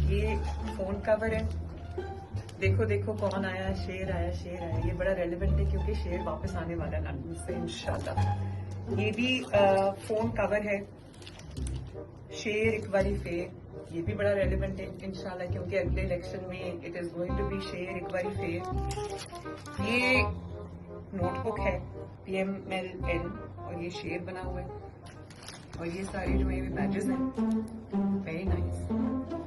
ये phone cover है। देखो देखो कौन आया, शेर आया, शेर आया। ये बड़ा रेलेवेंट है क्योंकि शेर वापस आने वाला है लंदन से इंशाल्लाह। ये भी फोन कवर है, शेर एक बारी फेर। ये भी बड़ा रेलेवेंट है इंशाल्लाह क्योंकि अगले इलेक्शन में it is going to be शेर एक बारी फेर। ये नोटबुक है PMLN और ये शेर बना हुआ है और ये सारे जो है बैजेस हैं। Very nice.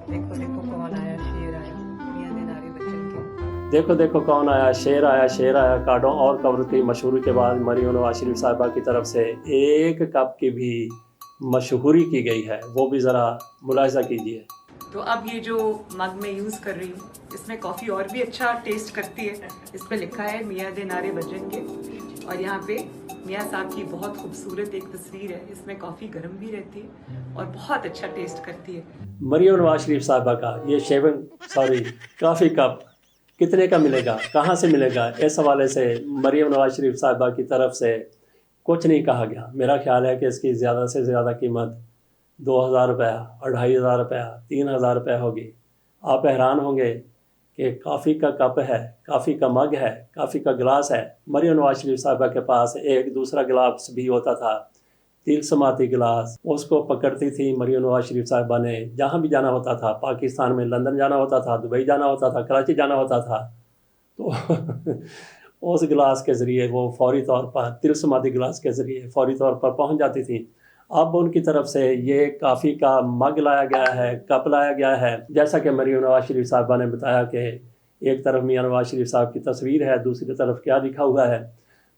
देखो देखो कौन आया, शेर आया, मियां दिनारे बच्चन के। देखो देखो कौन आया, शेर आया, शेर आया। कार्डों और कवर की मशहूरी के बाद मरियम नवाज शरीफ साहिबा की तरफ से एक कप की भी मशहूरी की गई है, वो भी ज़रा मुलाहिजा कीजिए। तो अब ये जो मग में यूज़ कर रही हूँ इसमें कॉफ़ी और भी अच्छा टेस्ट करती है। इस पे लिखा है मियां दिनारे बच्चन के और यहाँ पे मियां साहब की बहुत खूबसूरत एक तस्वीर है। इसमें कॉफ़ी गर्म भी रहती है और बहुत अच्छा टेस्ट करती है। मरियम नवाज शरीफ साहिबा का ये काफ़ी कप कितने का मिलेगा, कहाँ से मिलेगा, इस हवाले से मरियम नवाज शरीफ साहिबा की तरफ से कुछ नहीं कहा गया। मेरा ख्याल है कि इसकी ज़्यादा से ज़्यादा कीमत 2000 रुपया, 2500 रुपया, 3000 रुपया होगी। आप हैरान होंगे कि कॉफ़ी का कप है, कॉफ़ी का मग है, कॉफ़ी का गिलास है। मरियम नवाज शरीफ साहिबा के पास एक दूसरा गिलास भी होता था, तिलस्माती गिलास। उसको पकड़ती थी मरियम नवाज शरीफ साहिबा ने जहाँ भी जाना होता था, पाकिस्तान में लंदन जाना होता था, दुबई जाना होता था, कराची जाना होता था, तो उस गिलास के ज़रिए वो फौरी तौर पर तिलस्माती गिलास के ज़रिए फौरी तौर पर पहुँच जाती थी। अब उनकी तरफ से ये कॉफ़ी का मग लाया गया है, कप लाया गया है। जैसा कि मरियम नवाज शरीफ साहिबा ने बताया कि एक तरफ मियां नवाज शरीफ साहब की तस्वीर है, दूसरी तरफ क्या लिखा हुआ है।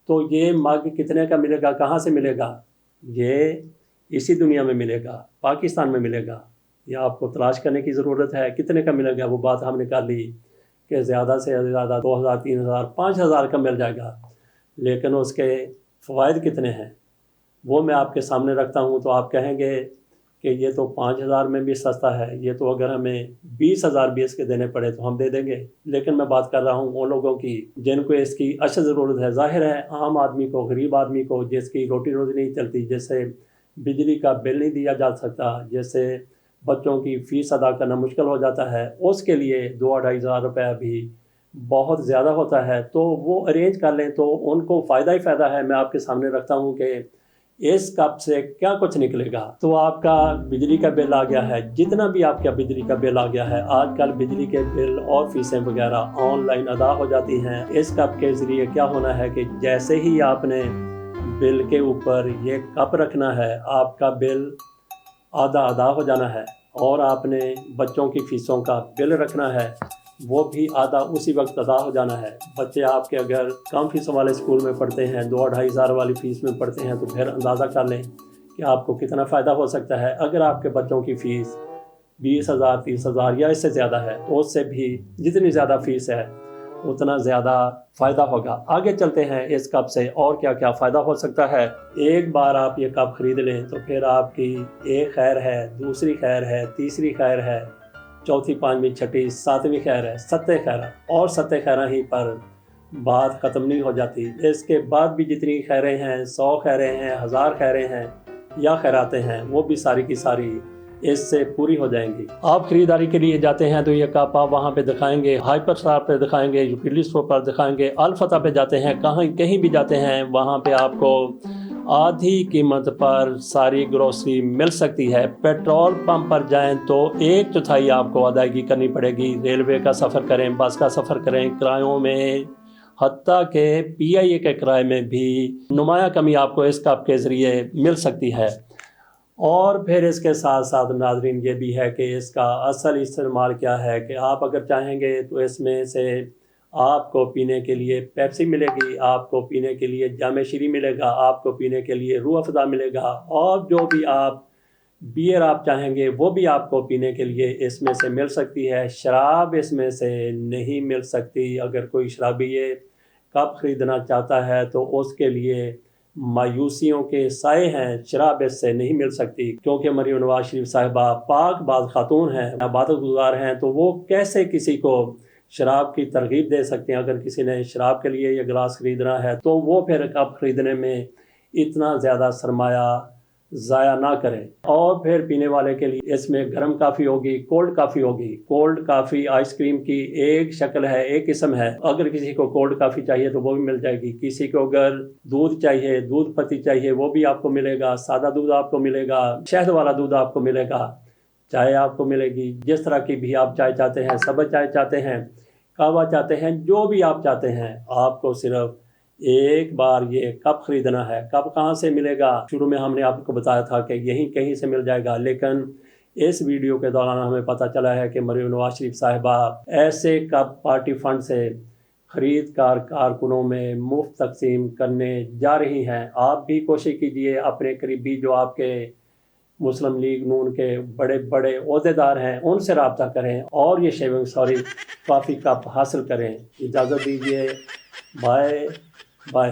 तो ये मग कितने का मिलेगा, कहाँ से मिलेगा? ये इसी दुनिया में मिलेगा, पाकिस्तान में मिलेगा। ये आपको तलाश करने की ज़रूरत है। कितने का मिलेगा वो बात हमने कर ली कि ज़्यादा से ज़्यादा 2000, 3000, 5000 का मिल जाएगा, लेकिन उसके फ़वाइद कितने हैं वो मैं आपके सामने रखता हूँ। तो आप कहेंगे कि ये तो 5000 में भी सस्ता है, ये तो अगर हमें 20,000 भी इसके देने पड़े तो हम दे देंगे। लेकिन मैं बात कर रहा हूँ उन लोगों की जिनको इसकी अशद ज़रूरत है। ज़ाहिर है आम आदमी को, गरीब आदमी को, जिसकी रोटी रोज़ी नहीं चलती, जैसे बिजली का बिल नहीं दिया जा सकता, जैसे बच्चों की फ़ीस अदा करना मुश्किल हो जाता है, उसके लिए 2-2,500 रुपया भी बहुत ज़्यादा होता है। तो वो अरेंज कर लें तो उनको फ़ायदा ही फ़ायदा है। मैं आपके सामने रखता हूँ कि इस कप से क्या कुछ निकलेगा। तो आपका बिजली का बिल आ गया है, जितना भी आपका बिजली का बिल आ गया है, आजकल बिजली के बिल और फीसें वगैरह ऑनलाइन अदा हो जाती हैं। इस कप के ज़रिए क्या होना है कि जैसे ही आपने बिल के ऊपर ये कप रखना है, आपका बिल आधा अदा हो जाना है। और आपने बच्चों की फ़ीसों का बिल रखना है, वो भी आधा उसी वक्त अदा हो जाना है। बच्चे आपके अगर कम फीसों वाले स्कूल में पढ़ते हैं, 2-2,500 वाली फ़ीस में पढ़ते हैं, तो फिर अंदाज़ा कर लें कि आपको कितना फ़ायदा हो सकता है। अगर आपके बच्चों की फ़ीस 20,000, 30,000 या इससे ज़्यादा है, तो उससे भी जितनी ज़्यादा फ़ीस है उतना ज़्यादा फ़ायदा होगा। आगे चलते हैं इस कप से और क्या क्या फ़ायदा हो सकता है। एक बार आप ये कप ख़रीद लें तो फिर आपकी एक खैर है, दूसरी खैर है, तीसरी खैर है, चौथी, पाँचवीं, छठी, सातवीं खैर है, सत्ते खैर, और सत्ते खैर ही पर बात ख़त्म नहीं हो जाती। इसके बाद भी जितनी खैरें हैं, 100 खैरें हैं, 1000 खैरें हैं या खैरातें हैं, वो भी सारी की सारी इससे पूरी हो जाएंगी। आप ख़रीदारी के लिए जाते हैं तो ये कप आप वहाँ पे दिखाएंगे, हाइपर स्टार पे दिखाएंगे, यूटिलिटी स्टोर पर दिखाएंगे, अल फतह पे जाते हैं, कहीं भी जाते हैं, वहाँ पे आपको आधी कीमत पर सारी ग्रोसरी मिल सकती है। पेट्रोल पंप पर जाएं तो 1/4 आपको अदायगी करनी पड़ेगी। रेलवे का सफ़र करें, बस का सफ़र करें, किरायों में, हत्ता के PIA के किराए में भी नुमायाँ कमी आपको इस कप के ज़रिए मिल सकती है। और फिर इसके साथ साथ नाज़रीन ये भी है कि इसका असल इस्तेमाल क्या है कि आप अगर चाहेंगे तो इसमें से आपको पीने के लिए पेप्सी मिलेगी, आपको पीने के लिए जाम शीरी मिलेगा, आपको पीने के लिए रूह अफ़ज़ा मिलेगा, और जो भी आप बियर आप चाहेंगे वो भी आपको पीने के लिए इसमें से मिल सकती है। शराब इसमें से नहीं मिल सकती। अगर कोई शराबी ये कप ख़रीदना चाहता है तो उसके लिए मायूसियों के साए हैं, शराब इससे नहीं मिल सकती, क्योंकि मरियम नवाज शरीफ साहिबा पाक बाज़ खातून हैं, इबादत गुजार हैं, तो वो कैसे किसी को शराब की तरगीब दे सकते हैं। अगर किसी ने शराब के लिए ये गिलास ख़रीदना है तो वो फिर कप ख़रीदने में इतना ज़्यादा सरमाया ضائع نہ کریں. اور پھر پینے والے کے لیے اس میں گرم کافی ہوگی, کولڈ کافی ہوگی. کولڈ کافی آئس کریم کی ایک شکل ہے, ایک قسم ہے. اگر کسی کو کولڈ کافی چاہیے تو وہ بھی مل جائے گی. کسی کو اگر دودھ چاہیے, دودھ پتی چاہیے, وہ بھی آپ کو ملے گا. سادہ دودھ آپ کو ملے گا, شہد والا دودھ آپ کو ملے گا, چائے آپ کو ملے گی. جس طرح کی بھی آپ چائے چاہتے ہیں, سبز چائے چاہتے ہیں, قہوہ چاہتے ہیں, جو بھی آپ چاہتے ہیں, آپ کو صرف ایک بار یہ کپ خریدنا ہے. کپ کہاں سے ملے گا؟ شروع میں ہم نے آپ کو بتایا تھا کہ یہیں کہیں سے مل جائے گا, لیکن اس ویڈیو کے دوران ہمیں پتہ چلا ہے کہ مریم نواز شریف صاحبہ ایسے کپ پارٹی فنڈ سے خرید کارکنوں میں مفت تقسیم کرنے جا رہی ہیں. آپ بھی کوشش کیجئے, اپنے قریبی جو آپ کے مسلم لیگ نون کے بڑے بڑے عہدیدار ہیں ان سے رابطہ کریں اور یہ شیونگ کافی کپ حاصل کریں. اجازت دیجیے, بائے بائے.